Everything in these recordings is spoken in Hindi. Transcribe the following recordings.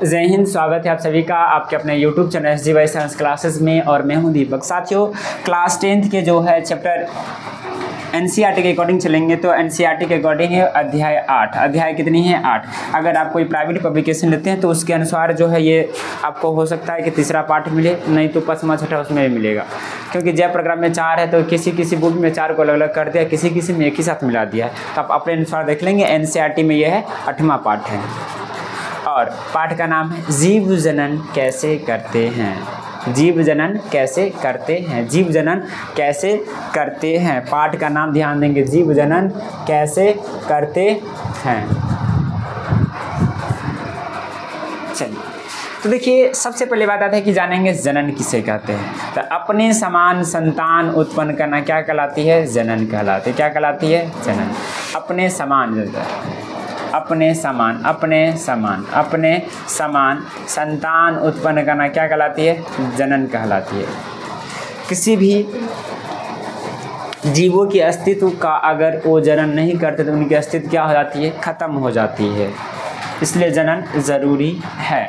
जय हिंद। स्वागत है आप सभी का आपके अपने YouTube channel SGY science classes में और मैं हूं दीपक। साथियों, क्लास 10th के जो है चैप्टर NCERT के अकॉर्डिंग चलेंगे तो NCERT के अकॉर्डिंग है अध्याय 8। अध्याय कितनी है? 8। अगर आप कोई प्राइवेट पब्लिकेशन लेते हैं तो उसके अनुसार जो है ये आपको हो सकता है कि तीसरा पार्ट मिले, नहीं तो 5वां 6वां उसमें भी मिलेगा, क्योंकि जय प्रोग्राम में 4 है तो किसी बुक में 4 को अलग अलग कर दिया, किसी में एक ही साथ मिला दिया है। तो आप अपने अनुसार देख लेंगे। NCERT में यह है 8वां पार्ट है और पाठ का नाम है जीव जनन कैसे करते हैं। जीव जनन कैसे करते हैं, जीव जनन कैसे करते हैं। पाठ का नाम ध्यान देंगे, जीव जनन कैसे करते हैं। चलिए, तो देखिए सबसे पहले बात आता है कि जानेंगे जनन किसे कहते हैं। तो अपने समान संतान उत्पन्न करना क्या कहलाती है? जनन कहलाती है। क्या कहलाती है? जनन। अपने समान अपने समान संतान उत्पन्न करना क्या कहलाती है? जनन कहलाती है। किसी भी जीवों के अस्तित्व का अगर वो जनन नहीं करते तो उनकी अस्तित्व क्या हो जाती है? खत्म हो जाती है। इसलिए जनन जरूरी है।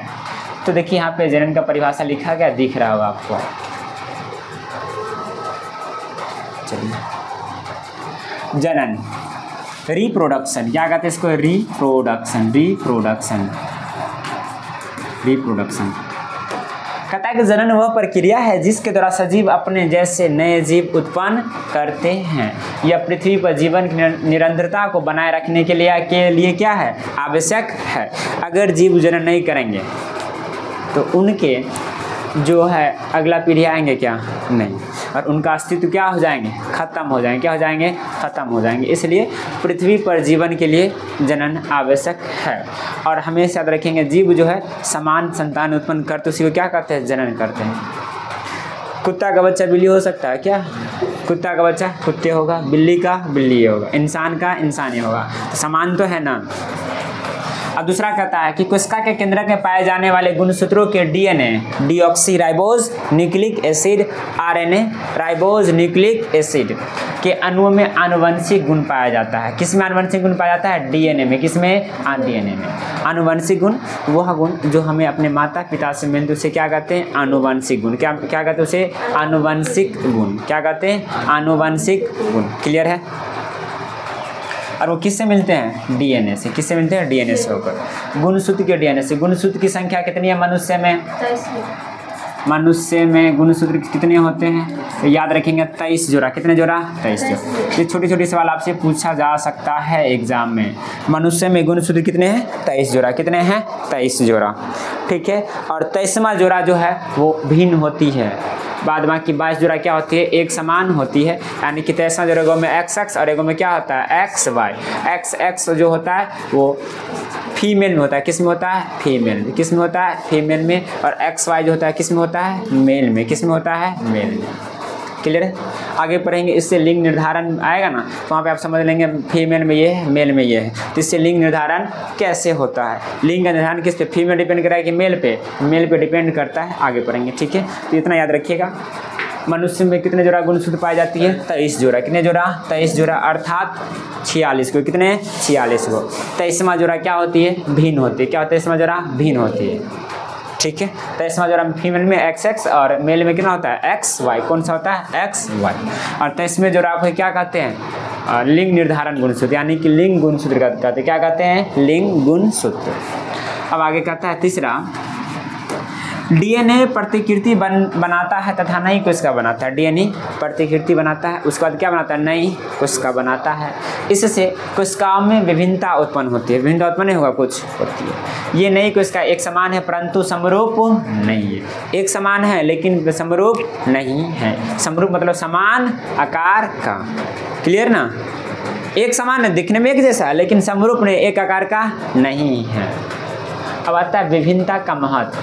तो देखिए यहाँ पे जनन का परिभाषा लिखा गया, दिख रहा होगा आपको। चलिए, जनन रिप्रोडक्शन, क्या कहते हैं इसको? रिप्रोडक्शन कहता है कि जनन वह प्रक्रिया है जिसके द्वारा सजीव अपने जैसे नए जीव उत्पन्न करते हैं। यह पृथ्वी पर जीवन की निरंतरता को बनाए रखने के लिए क्या है? आवश्यक है। अगर जीव जनन नहीं करेंगे तो उनके जो है अगला पीढ़ी आएंगे क्या? नहीं, और उनका अस्तित्व क्या हो जाएंगे? खत्म हो जाएंगे। क्या हो जाएंगे? खत्म हो जाएंगे। इसलिए पृथ्वी पर जीवन के लिए जनन आवश्यक है। और हमेशा याद रखेंगे, जीव जो है समान संतान उत्पन्न करते उसी को क्या करते हैं? जनन करते हैं। कुत्ता का बच्चा बिल्ली हो सकता है क्या? कुत्ता का बच्चा कुत्ते होगा, बिल्ली का बिल्ली होगा, इंसान का इंसान ही होगा। तो समान तो है ना। अब दूसरा कहता है कि कोशिका के केंद्रक में पाए जाने वाले गुणसूत्रों के DNA deoxy ribose nucleic acid RNA ribose nucleic acid के अणुओं में आनुवंशिक गुण पाया जाता है। किस में आनुवंशिक गुण पाया जाता है? DNA में। किस में? DNA में। आनुवंशिक गुण वह गुण जो हमें अपने माता पिता से मिलते उसे क्या कहते हैं? आनुवंशिक गुण। क्या कहते हैं उसे? आनुवंशिक गुण। क्या कहते हैं? आनुवंशिक गुण। क्लियर है? और वो किससे मिलते हैं? DNA से। किससे मिलते हैं? DNA से होकर। गुणसूत्र के DNA से। गुणसूत्र की संख्या कितनी है मनुष्य में? मनुष्य में गुणसूत्र कितने होते हैं? तो याद रखेंगे 23 जोड़ा। कितने जोड़ा? 23 जोड़ा। ये छोटी छोटी सवाल आपसे पूछा जा सकता है एग्जाम में। मनुष्य में गुणसूत्र कितने हैं? 23 जोड़ा। कितने हैं? 23 जोड़ा। ठीक है। और 23वां जोड़ा जो है वो भिन्न होती है। बाद बाकी 22 जोड़ा क्या होती है? एक समान होती है। यानी कि 23वां जोड़ा एगो में XX और एगो में क्या होता है? XY। XX जो होता है वो फीमेल में होता है। किस में होता है? फीमेल में। किस में होता है? फीमेल में। और XY जो होता है किस में होता है? मेल में। किस में होता है? मेल में। क्लियर है? आगे पढ़ेंगे, इससे लिंग निर्धारण आएगा ना, तो वहाँ पे आप समझ लेंगे फीमेल में ये है, मेल में ये है। तो इससे लिंग निर्धारण कैसे होता है? लिंग का निर्धारण किस पे? फीमेल डिपेंड कर रहा है कि मेल पे? मेल पे डिपेंड करता है। आगे पढ़ेंगे। ठीक है, तो इतना याद रखिएगा। मनुष्य में कितने जोड़ा गुणसूत्र पाई जाती है? 23 जोड़ा। कितने जोड़ा? 23 जोड़ा, अर्थात 46 को। कितने? 46 को। 23वां जोड़ा क्या होती है? भिन्न होती है। क्या होता है? 23वां जोड़ा भिन्न होती है। ठीक है। 23वां जोड़ा फीमेल में XX और मेल में कितना होता है? XY। कौन सा होता है? XY। और 23वें जोड़ा आपको क्या कहते हैं? लिंग निर्धारण गुणसूत्र, यानी कि लिंग गुणसूत्र कहते हैं। क्या कहते हैं? लिंग गुणसूत्र। अब आगे कहता है तीसरा, DNA प्रतिकृति बनाता है तथा नई कोशिका बनाता है। DNA प्रतिकृति बनाता है, उसके बाद क्या बनाता है? नई कोशिका बनाता है। इससे कोशिकाओं में विभिन्नता उत्पन्न होती है। विभिन्नता उत्पन्न होगा कुछ होती है। ये नई कोशिका एक समान है परंतु समरूप नहीं है। एक समान है लेकिन समरूप नहीं है। समरूप मतलब समान आकार का। क्लियर ना? एक समान है, दिखने में एक जैसा है, लेकिन समरूप नहीं, एक आकार का नहीं है। अब आता है विभिन्नता का महत्व।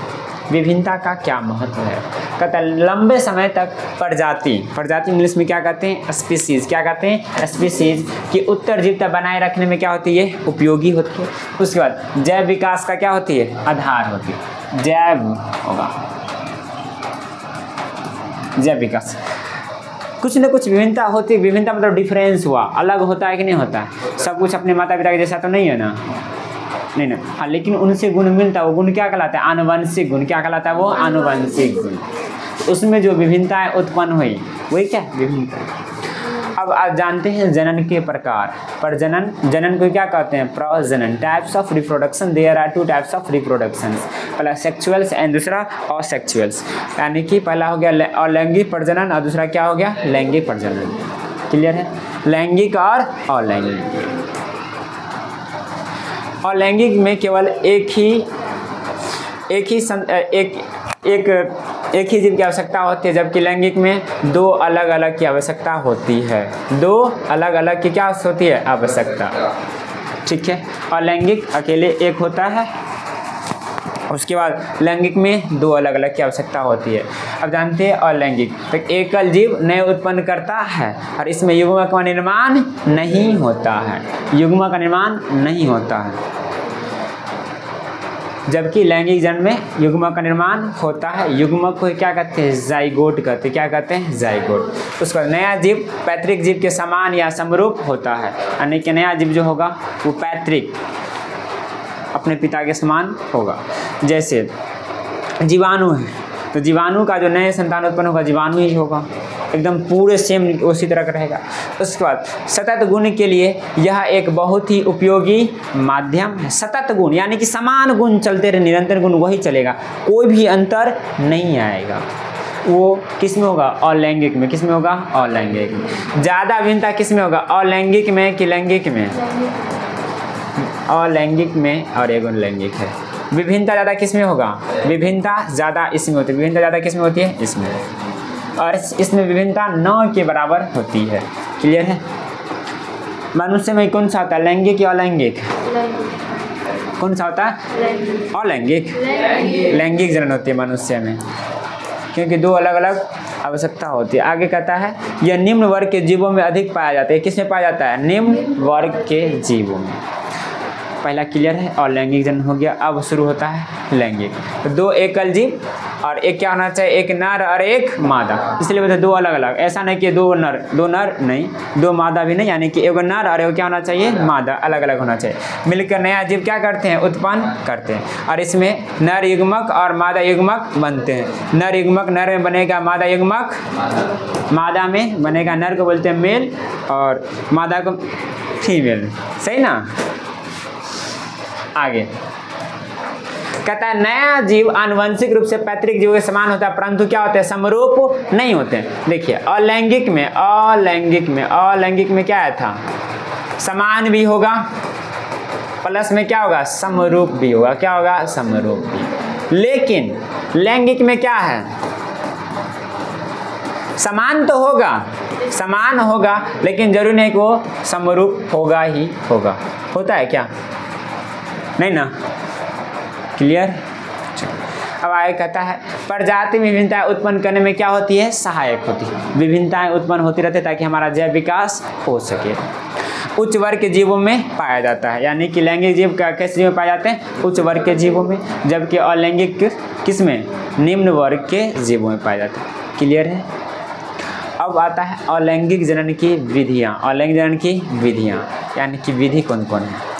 विभिन्नता का क्या महत्व है? कहता है लंबे समय तक प्रजाति इंग्लिश में क्या कहते हैं? स्पीसीज। क्या कहते हैं? स्पीसीज की उत्तरजीविता बनाए रखने में क्या होती है? उपयोगी होती है। उसके बाद जैव विकास का क्या होती है? आधार होती है। जैव होगा, जैव विकास। कुछ न कुछ विभिन्नता होती है। विभिन्नता मतलब डिफरेंस हुआ, अलग होता है कि नहीं होता है? सब कुछ अपने माता पिता के जैसा तो नहीं है ना। नहीं ना, हाँ, लेकिन उनसे गुण मिलता है, वो गुण क्या कहलाता है? आनुवंशिक गुण। क्या कहलाता है वो? आनुवंशिक गुण। उसमें जो विभिन्नताएं उत्पन्न हुई वही क्या? विभिन्नता। अब आप जानते हैं जनन के प्रकार। प्रजनन, जनन को क्या कहते हैं? प्रजनन। Types of reproduction, there are 2 types of reproductions, पहला सेक्सुअल्स एंड दूसरा असेक्सुअल्स। यानी कि पहला हो गया अलैंगिक प्रजनन और दूसरा क्या हो गया? लैंगिक प्रजनन। क्लियर है? लैंगिक और अलैंगिक। अलैंगिक में केवल एक ही जीव की आवश्यकता होती है, जबकि लैंगिक में 2 अलग अलग की आवश्यकता होती है। 2 अलग अलग की क्या होती है? आवश्यकता। ठीक है? और लैंगिक अकेले एक होता है, उसके बाद लैंगिक में 2 अलग अलग की आवश्यकता होती है। अब जानते हैं अलैंगिक, तो एकल जीव नए उत्पन्न करता है और इसमें युग्मक का निर्माण नहीं होता है। युग्मक का निर्माण नहीं होता है, जबकि लैंगिक जन्म में युग्मक का निर्माण होता है। युग्मक को क्या कहते हैं? जाइगोट कहते हैं। क्या कहते हैं? जाइगोट। उसका नया जीव पैतृक जीव के समान या समरूप होता है, यानी कि नया जीव जो होगा वो पैतृक अपने पिता के समान होगा। जैसे जीवाणु है, तो जीवाणु का जो नए संतान उत्पन्न होगा जीवाणु ही होगा, एकदम पूरे सेम उसी तरह का रहेगा। उसके बाद सतत गुण के लिए यह एक बहुत ही उपयोगी माध्यम है। सतत गुण यानी कि समान गुण चलते रहे, निरंतर गुण वही चलेगा, कोई भी अंतर नहीं आएगा। वो किस में होगा? अलैंगिक में। किस में होगा? अलैंगिक में। ज़्यादा भिन्नता किस में होगा? अलैंगिक में कि लैंगिक में? अलैंगिक में और एक लैंगिक है। विभिन्नता ज़्यादा किस में होगा? विभिन्नता ज़्यादा इसमें होती है। विभिन्नता ज़्यादा किस में होती है? इसमें। और इसमें विभिन्नता 9 के बराबर होती है। क्लियर है? मनुष्य में कौन सा होता है? लैंगिक या अलैंगिक? कौन सा होता है? अलैंगिक। लैंगिक जनन होती है मनुष्य में, क्योंकि 2 अलग अलग आवश्यकता होती है। आगे कहता है यह निम्न वर्ग के जीवों में अधिक पाया जाता है। किस में पाया जाता है? निम्न वर्ग के जीवों में। पहला क्लियर है? और लैंगिक जन्म हो गया। अब शुरू होता है लैंगिक। तो 2 एकल जीव और एक क्या होना चाहिए? एक नर और एक मादा। इसलिए बोलते 2 अलग अलग। ऐसा नहीं कि 2 नर नहीं, 2 मादा भी नहीं, यानी कि एक नर और एक क्या होना चाहिए? मादा। अलग अलग होना चाहिए। मिलकर नया जीव क्या करते हैं? उत्पन्न करते हैं। और इसमें नर युग्मक और मादा युग्मक बनते हैं। नर युग्मक नर में बनेगा, मादा युग्मक मादा में बनेगा। नर को बोलते हैं मेल और मादा को फीमेल। सही ना? आगे कहता है नया जीव आनुवंशिक रूप से पैतृक जीव के समान होता है, परंतु क्या होते हैं? समरूप नहीं होते। देखिए अलैंगिक में क्या था? समान भी होगा, प्लस में क्या होगा? समरूप भी होगा। क्या होगा? समरूप भी। लेकिन लैंगिक में क्या है? समान तो होगा, लेकिन जरूरी नहीं कि वो समरूप होगा ही होगा। होता है क्या? नहीं ना? क्लियर? अब आगे कहता है प्रजाति में विभिन्नताएं उत्पन्न करने में क्या होती है? सहायक होती है। विभिन्नताएं उत्पन्न होती रहती है ताकि हमारा जैव विकास हो सके। उच्च वर्ग के जीवों में पाया जाता है, यानी कि लैंगिक जीव किस जीव में पाए जाते हैं? उच्च वर्ग के जीवों में, जबकि अलैंगिक किस में? निम्न वर्ग के जीवों में पाए जाते हैं। क्लियर है? अब आता है अलैंगिक जनन की विधियाँ। अलैंगिक जनन की विधियाँ यानी कि विधि कौन कौन है?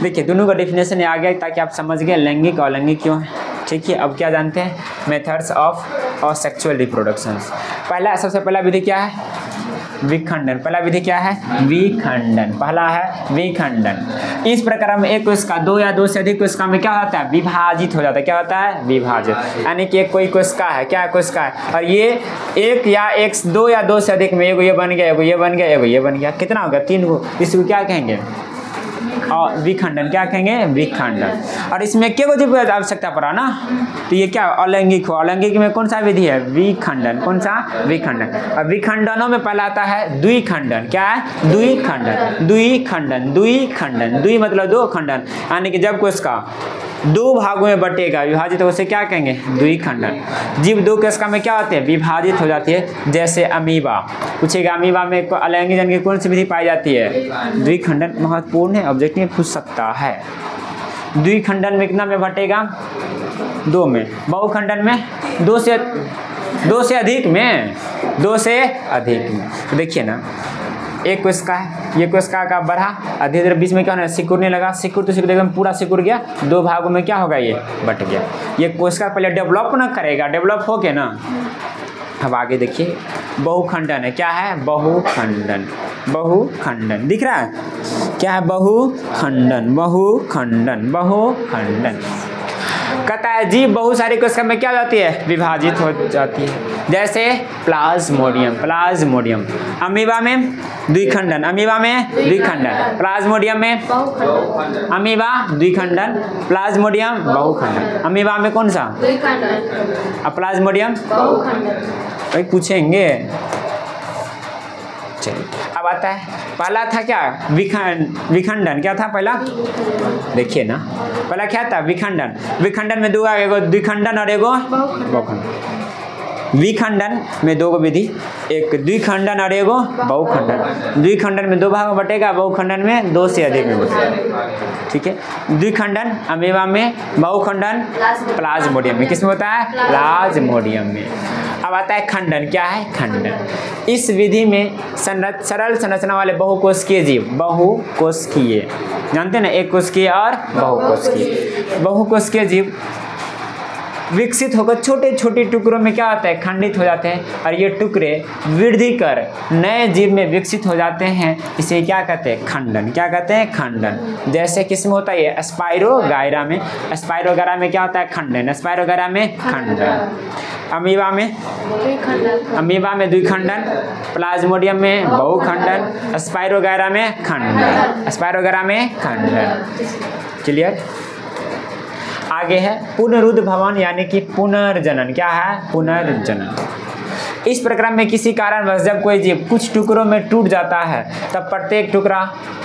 देखिए दोनों का डेफिनेशन आ गया ताकि आप समझ गए लैंगिक और अलैंगिक क्यों है। ठीक है? अब क्या जानते हैं? Methods of sexual reproductions. सबसे पहला विधि क्या है? विखंडन। पहला विधि क्या है? विखंडन। पहला है विखंडन। इस प्रकार में एक कोशिका 2 या 2 से अधिक कोशिका में क्या होता है? विभाजित हो जाता है। क्या होता है? विभाजित। यानी कि एक कोई कोशिका है, क्या कोशिका है, और ये 2 या 2 से अधिक में एगो ये बन गया, एगो ये बन गया, एगो ये बन गया। कितना हो गया? 3 गो। इसको क्या कहेंगे? और विखंडन। क्या कहेंगे? विखंडन। और इसमें क्या जीव की आवश्यकता पड़ा ना, तो ये क्या? अलैंगिक हो। अलैंगिक में कौन सा विधि है? विखंडन। कौन सा? विखंडन। और विखंडनों में पहला आता है द्विखंडन। क्या है? द्विखंडन। द्वि मतलब 2 खंडन, यानी कि जब कोशिका 2 भागों में बटेगा, विभाजित, तो उसे क्या कहेंगे? द्विखंडन। जीव 2 कोशिका में क्या होते हैं? विभाजित हो जाती है। जैसे अमीबा। पूछेगा अमीबा में अलैंगिक जनन की कौन सी विधि पाई जाती है? द्विखंडन। महत्वपूर्ण है, ऑब्जेक्टिव पूछ सकता है। द्विखंडन में कितना में बटेगा? 2 में। बहुखंडन में 2 से अधिक में। तो देखिए ना, एक कोशिका है, ये कोशिका का बढ़ा, धीरे धीरे बीच में क्या होना है, सिकुड़ने लगा, सिकुड़ तो सिकुड़ एकदम पूरा सिकुड़ गया, 2 भागों में क्या होगा, ये बट गया। ये कोशिका पहले डेवलप ना करेगा, डेवलप हो के ना। अब आगे देखिए, बहुखंडन है, क्या है, बहुखंडन, बहुखंडन दिख रहा है, क्या है, बहुखंडन, बहुखंडन, बहुखंडन। कहता है जीव बहुत सारी कोशिका में क्या हो जाती है, विभाजित हो जाती है, जैसे प्लाज्मोडियम, प्लाज्मोडियम, अमीबा में द्विखंडन, अमीबा में द्विखंडन, प्लाज्मोडियम में अमीबा द्विखंडन, प्लाज्मोडियम बहुखंडन। अमीबा में कौन सा, द्विखंडन, प्लाज्मोडियम बहुखंडन, भाई पूछेंगे। चलिए अब आता है, पहला था क्या, विखंडन, क्या था पहला, देखिए ना, पहला क्या था, विखंडन, विखंडन में 2 एगो द्विखंडन और एगो बहुखंडन। विखंडन में 2 विधि, एक द्विखंडन और एगो बहुखंडन। द्विखंडन में 2 भाग में बटेगा, बहुखंडन में 2 से अधिक में बटेगा, ठीक है। द्विखंडन अमीबा में, बहुखंडन प्लाज्मोडियम में, किसमें होता है, प्लाज्मोडियम में। अब आता है खंडन, क्या है, खंडन। इस विधि में सरल संरचना वाले बहुकोशिकीय जीव, बहुकोशिकीय जानते हैं ना, एक कोशिकीय और बहुकोशिकीय, बहुकोशिकीय जीव विकसित होकर छोटे छोटे टुकड़ों में क्या होता है, खंडित हो जाते हैं, और ये टुकड़े वृद्धि कर नए जीव में विकसित हो जाते हैं। इसे क्या कहते हैं, खंडन, क्या कहते हैं, खंडन। जैसे किसमें होता है, ये स्पाइरोगायरा में, स्पाइरोगायरा में क्या होता है, खंडन, स्पाइरोगायरा में खंडन। अमीबा में, अमीबा में द्विखंडन, प्लाज्मोडियम में बहुखंडन, स्पाइरोगायरा में खंडन, स्पाइरोगायरा में खंडन। क्लियर। आगे है पुनरुद्भवन यानी कि पुनर्जनन, क्या है, पुनर्जनन। इस प्रक्रम में किसी कारणवश जब कोई जीव कुछ टुकड़ों में टूट जाता है, तब प्रत्येक टुकड़ा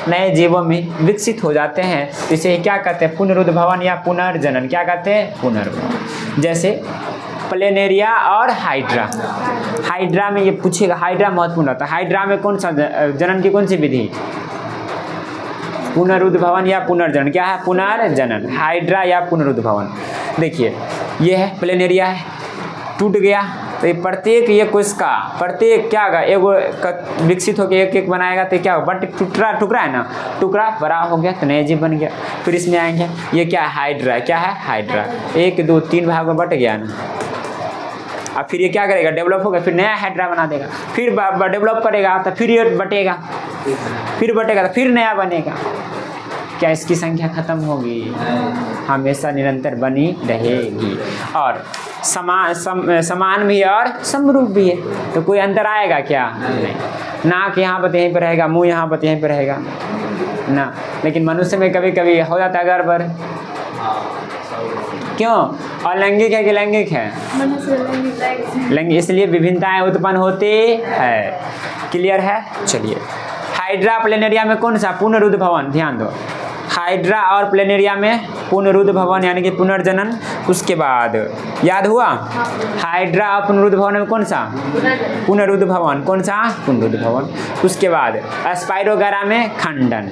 नए जीवों में विकसित हो जाते हैं। इसे क्या कहते हैं, पुनरुद्भवन या पुनर्जनन, क्या कहते हैं, पुनर्भवन। जैसे प्लेनेरिया और हाइड्रा, हाइड्रा में ये पूछेगा, हाइड्रा महत्वपूर्ण होता है। हाइड्रा में कौन सा जनन की कौन सी विधि, पुनरुद्भवन या पुनर्जनन, क्या है, पुनर्जनन, हाइड्रा या पुनरुद्भवन। देखिए ये है प्लेनेरिया है, टूट गया तो ये प्रत्येक, ये कोशिका प्रत्येक क्या होगा, एगो विकसित होकर एक एक बनाएगा तो क्या होगा, बट टुकड़ा है ना, टुकड़ा बड़ा हो गया तो नया जीव बन गया। फिर इसमें आएंगे, ये क्या है, हाइड्रा, क्या है, हाइड्रा, 1 2 3 भाग में बट गया ना। अब फिर ये क्या करेगा, डेवलप होगा, फिर नया हाइड्रा बना देगा, फिर डेवलप करेगा तो फिर ये बटेगा, फिर बटेगा तो फिर नया बनेगा। क्या इसकी संख्या खत्म होगी, हमेशा निरंतर बनी रहेगी। और समान भी है और समरूप भी है, तो कोई अंतर आएगा क्या, नहीं। नाक यहाँ पर यहीं पर रहेगा, मुंह यहाँ पर यहीं पर रहेगा ना। लेकिन मनुष्य में कभी कभी हो जाता है गड़बड़, क्यों, और लैंगिक है कि लैंगिक है, लैंगिक, इसलिए विभिन्नताएं उत्पन्न होती है। क्लियर है। चलिए हाइड्रा प्लेनेरिया में कौन सा, पुनरुद्भवन, ध्यान दो, हाइड्रा और प्लेनेरिया में पुनरुद्भवन यानी कि पुनर्जनन। उसके बाद याद हुआ, हाइड्रा और पुनरुद्भवन में कौन सा, पुनरुद्भवन, कौन सा, पुनरुद्भवन। उसके बाद स्पाइरोगायरा में खंडन,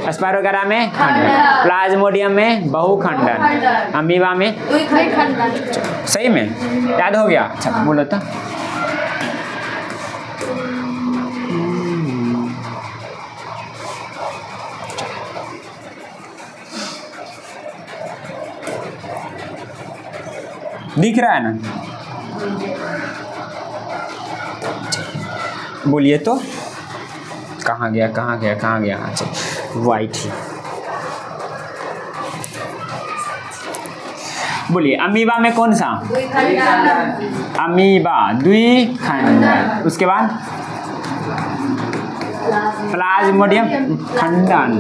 स्पाइरोगायरा में खंडन, प्लाज्मोडियम में बहुखंडन, अमीबा में सही में याद हो गया। अच्छा बोलो तो, दिख रहा है ना, बोलिए तो, कहाँ गया कहाँ गया कहाँ गया, अच्छा वाइट ही, बोलिए अमीबा में कौन सा, अमीबा द्विखंडन। उसके बाद प्लाज्मोडियम खंडन,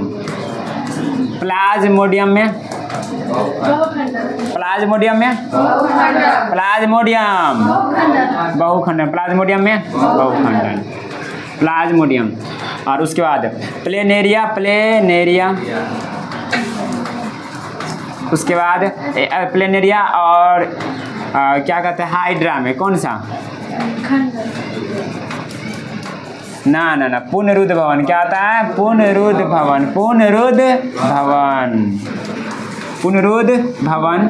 प्लाज्मोडियम में, प्लाज्मोडियम में, प्लाज्मोडियम बहुखंडन, प्लाज्मोडियम में बहुखंडन, प्लाज्मोडियम। और उसके बाद प्लेनेरिया, प्लेनेरिया, उसके बाद प्लेनेरिया और क्या कहते हैं हाइड्रा में कौन सा, ना ना ना, पुनरुद्भवन। क्या आता है, पुनरुद्भवन, पुनरुद्भवन, पुनरुद्भवन।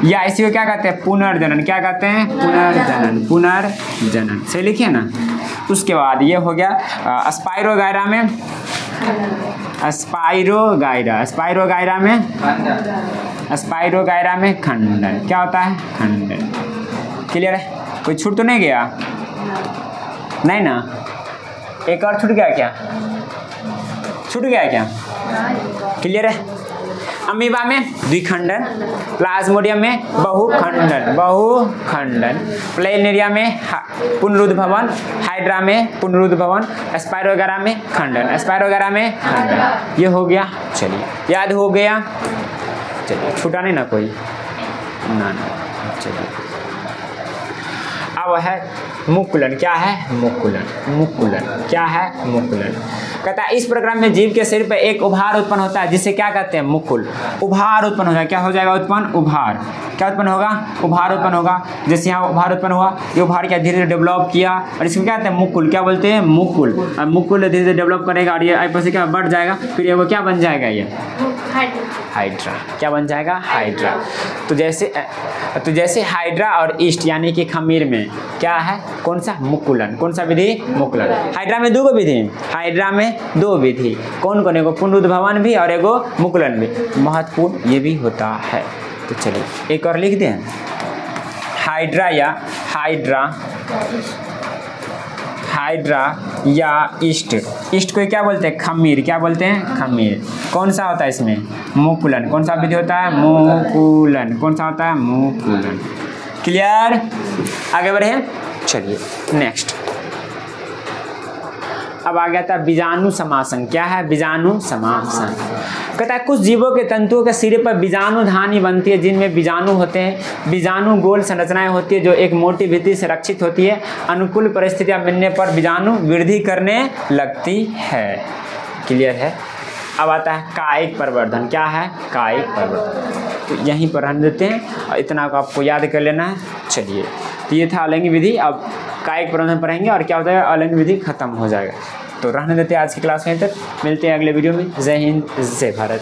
या इसी को क्या कहते हैं, पुनर्जनन। क्या कहते हैं, पुनर्जनन, पुनर्जनन। सही लिखिए ना, उसके बाद ये हो गया स्पाइरोगायरा में स्पाइरोगायरा में खंडन। क्या होता है? खंडन। क्लियर है? कोई छूट तो नहीं गया? नहीं ना? एक और छूट गया क्या? छूट गया क्या? क्लियर है? अमीबा में द्विखंडन, प्लाज्मोडियम में बहुखंडन, प्लेनेरिया में पुनरुद्भवन, हाइड्रा में पुनरुद्भवन, स्पाइरोगायरा में खंडन, ये हो गया। चलिए याद हो गया? चलिए छूटा नहीं ना कोई? ना। चलिए अब है मुकुलन। क्या है? मुकुलन। क्या है? मुकुलन। कहता है इस प्रोग्राम में जीव के शरीर पर एक उभार उत्पन्न होता है जिसे क्या कहते हैं? मुकुल। उभार उत्पन्न हो जाएगा। क्या हो जाएगा? उत्पन्न। उभार। क्या उत्पन्न होगा? उभार उत्पन्न होगा। जैसे यहाँ उभार उत्पन्न हुआ, ये उभार क्या धीरे धीरे डेवलप किया और इसको क्या कहते हैं? मुकुल। क्या बोलते हैं? मुकुल। और मुकुल धीरे धीरे डेवलप करेगा और ये आपस से क्या बढ़ जाएगा, फिर ये वो क्या बन जाएगा? ये हाइड्रा। क्या बन जाएगा? हाइड्रा। तो जैसे हाइड्रा और ईस्ट यानी कि खमीर में क्या है? कौन सा? मुकुलन। कौन सा विधि? मुकुलन। हाइड्रा में दो विधि, दो विधि। कौन कौन? एगो पुनरुद्भवन भी और एगो मुकुलन भी। महत्वपूर्ण ये भी होता है। तो चलिए एक और लिख दें। हाइड्रा या ईस्ट को क्या बोलते हैं? खमीर। क्या बोलते हैं? खमीर। कौन सा होता है इसमें? मुकुलन। कौन सा विधि होता है? मुकुलन। कौन सा होता है? मुकुलन। क्लियर? आगे बढ़े। चलिए नेक्स्ट। अब आ गया था बीजाणु समासन। क्या है? बीजाणु समासन। कहता है कुछ जीवों के तंतुओं के सिरे पर बीजाणु धानी बनती है जिनमें बीजाणु होते हैं। बीजाणु गोल संरचनाएं होती है जो एक मोटी भित्ति से रक्षित होती है। अनुकूल परिस्थितियां मिलने पर बीजाणु वृद्धि करने लगती है। क्लियर है? अब आता है कायिक प्रवर्धन। क्या है? कायिक प्रवर्धन। तो यहीं पर रहने देते हैं और इतना को आपको याद कर लेना है। चलिए तो ये था अलैंगिक विधि। अब कायिक प्रवर्धन पढ़ेंगे और क्या होता है? अलैंगिक विधि खत्म हो जाएगा। तो रहने देते हैं आज की क्लास में तक। मिलते हैं अगले वीडियो में। जय हिंद, जय भारत।